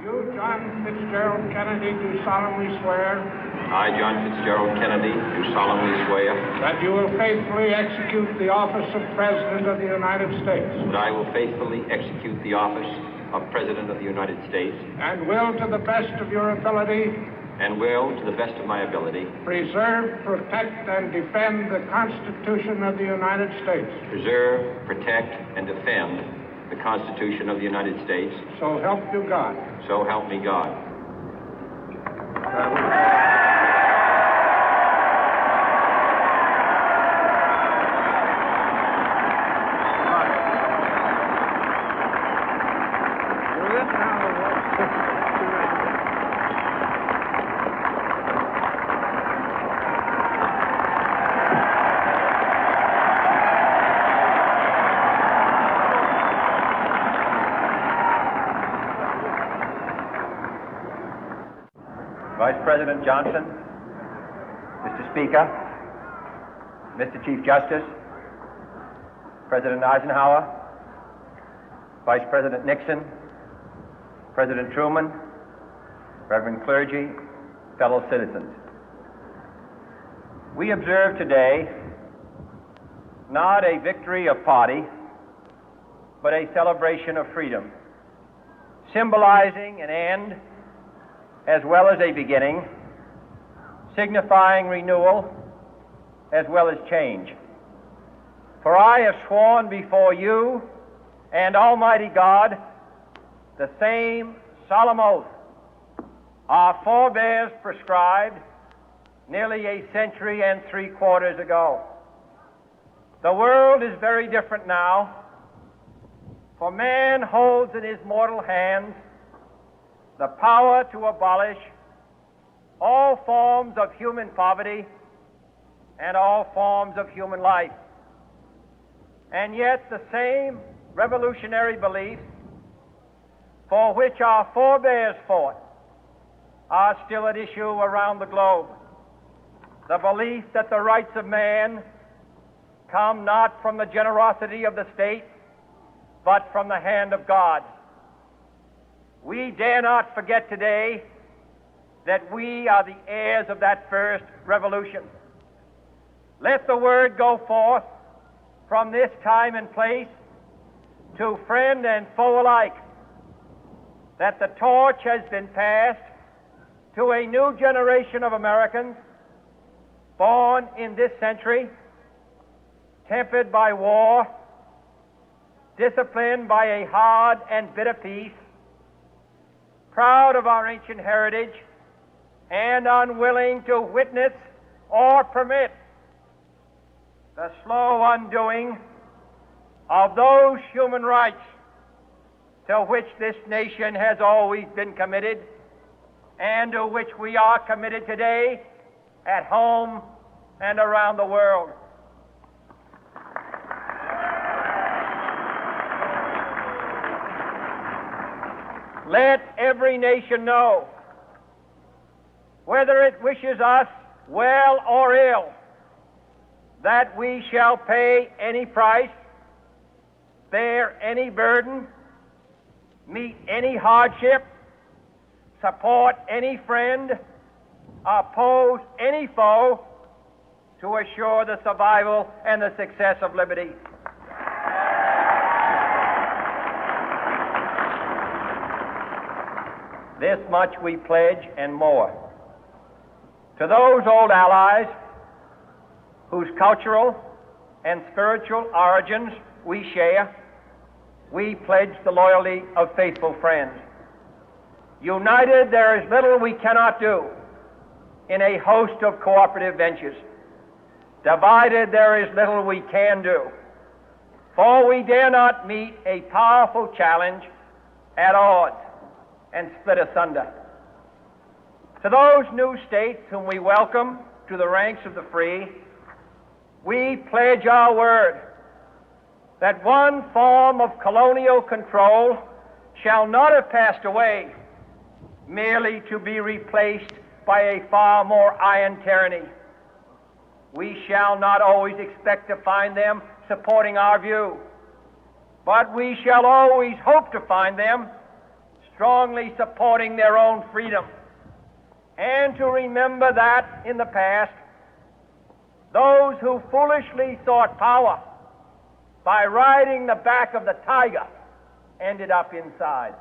You, John Fitzgerald Kennedy, do solemnly swear. I, John Fitzgerald Kennedy, do solemnly swear. That you will faithfully execute the office of President of the United States. That I will faithfully execute the office of President of the United States. And will, to the best of your ability. And will, to the best of my ability. Preserve, protect, and defend the Constitution of the United States. Preserve, protect, and defend the Constitution of the United States. So help you God. So help me God. Vice President Johnson, Mr. Speaker, Mr. Chief Justice, President Eisenhower, Vice President Nixon, President Truman, Reverend clergy, fellow citizens. We observe today not a victory of party, but a celebration of freedom, symbolizing an end as well as a beginning, signifying renewal as well as change. For I have sworn before you and Almighty God the same solemn oath our forebears prescribed nearly a century and 3/4 ago. The world is very different now, for man holds in his mortal hands the power to abolish all forms of human poverty and all forms of human life. And yet the same revolutionary beliefs for which our forebears fought are still at issue around the globe. The belief that the rights of man come not from the generosity of the state, but from the hand of God. We dare not forget today that we are the heirs of that first revolution. Let the word go forth from this time and place to friend and foe alike that the torch has been passed to a new generation of Americans born in this century, tempered by war, disciplined by a hard and bitter peace, proud of our ancient heritage, and unwilling to witness or permit the slow undoing of those human rights to which this nation has always been committed and to which we are committed today at home and around the world. Let every nation know, whether it wishes us well or ill, that we shall pay any price, bear any burden, meet any hardship, support any friend, oppose any foe to assure the survival and the success of liberty. This much we pledge and more. To those old allies whose cultural and spiritual origins we share, we pledge the loyalty of faithful friends. United, there is little we cannot do in a host of cooperative ventures. Divided, there is little we can do, for we dare not meet a powerful challenge at odds and split asunder. To those new states whom we welcome to the ranks of the free, we pledge our word that one form of colonial control shall not have passed away, merely to be replaced by a far more iron tyranny. We shall not always expect to find them supporting our view, but we shall always hope to find them strongly supporting their own freedom, and to remember that in the past, those who foolishly sought power by riding the back of the tiger ended up inside.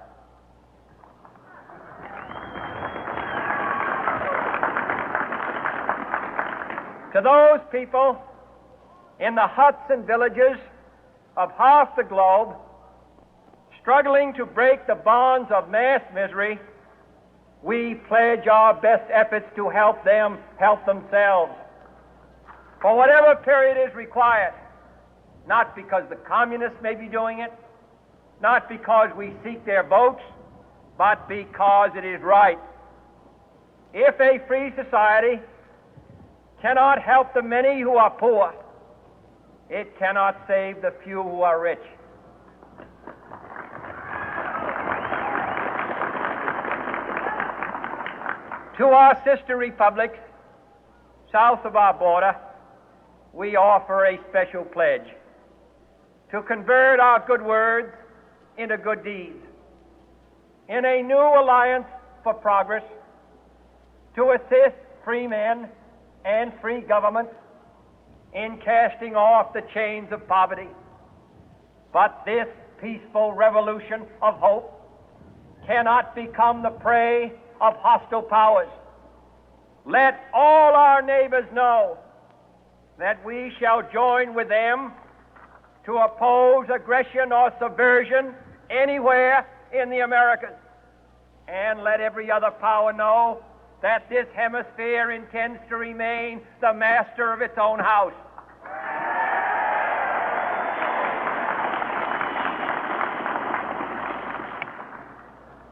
To those people in the huts and villages of half the globe struggling to break the bonds of mass misery, we pledge our best efforts to help them help themselves for whatever period is required, not because the communists may be doing it, not because we seek their votes, but because it is right. If a free society cannot help the many who are poor, it cannot save the few who are rich. To our sister republics south of our border, we offer a special pledge to convert our good words into good deeds, in a new alliance for progress, to assist free men and free governments in casting off the chains of poverty. But this peaceful revolution of hope cannot become the prey of hostile powers. Let all our neighbors know that we shall join with them to oppose aggression or subversion anywhere in the Americas. And let every other power know that this hemisphere intends to remain the master of its own house.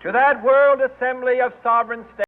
To that World Assembly of Sovereign States,